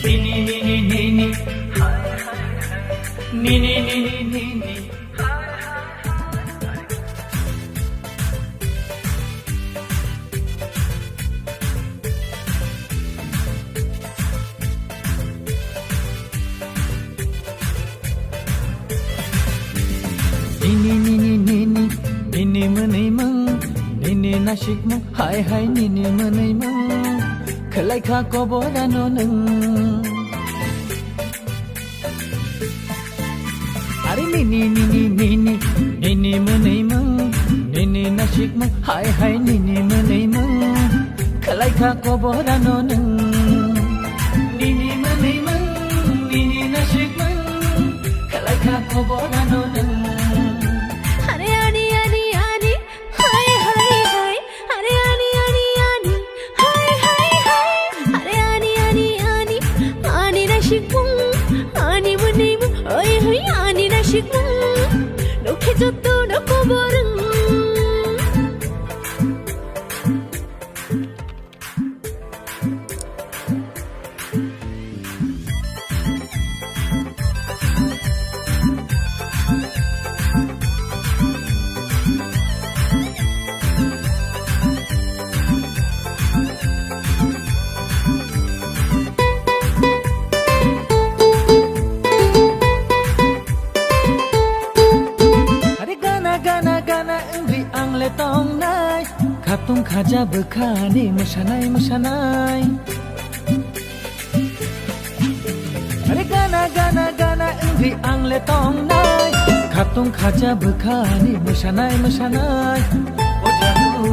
Nini menai mang, nini nasik mang, hai hai nini menai mang, kelai kha ko boda no nung. Ari nini menai mang, nini nasik mang, hai hai nini menai mang, kelai kha ko boda no nung. Nini menai mang, nini nasik mang, kelai kha ko boda no nung. Tong nai katung kaja bekani mesanai Are gana engri angle tong nai katung kaja bekani mesanai Ojadu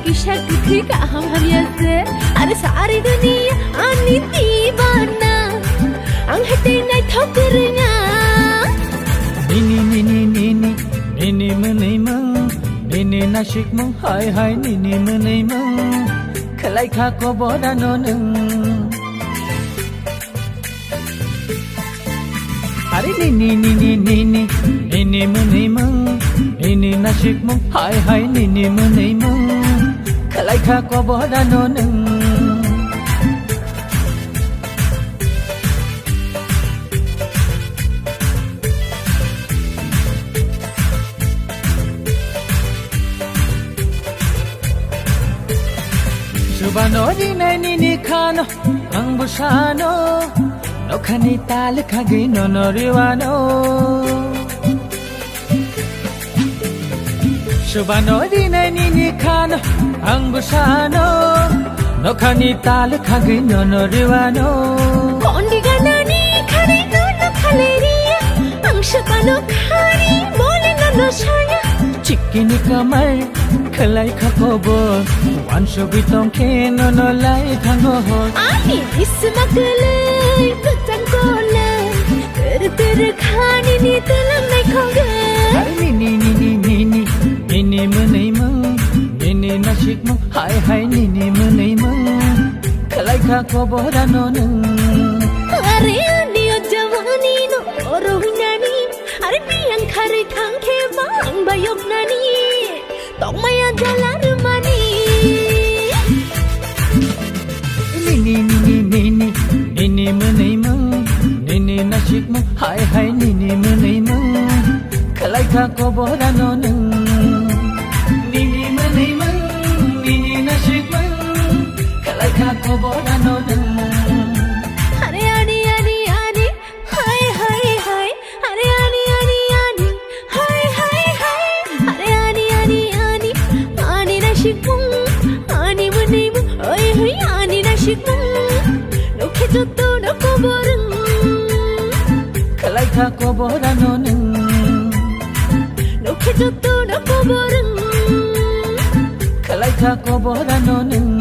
kisah gede kak ham ya se ada sehari dunia ani dibana ang hati nai thokernya nini menai mang nini nasik mang hai hai nini menai mang kelai kha ko boda no nung Ari nini menai mang nini nasik mang hai hai nini menai mang kelai kha ko boda no nung Subano di nai nini khano ang busano no khani tal khagi no no riwano Subano di nai nini khano ang busano no khani tal khagi no no riwano Kondi ganani khari no no khaleria ang subano khari mole no no saya Chikini kamar kelai kha ko bo wan sobi tong ke no no lai thango ho Ani ismaklei tutang kole ter khani ni telang nai khoge Ari nini menai mang nini nasik mang hai hai nini menai mang kelai kha ko boda no nung Ari ani jawani no orohinani Ari piang khari thang ke bang bayok nani tong maya jalar mani nini menai mang nini nasik mang hai hai nini menai mang kelai kha ko boda no nung nini menai mang nini nasik mang kelai kha ko boda no nung Kelai kha ko boda no nung no ke joto no ko boreng Kelai kha ko boda no nung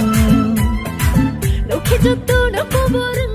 no ke Chuttu no kubur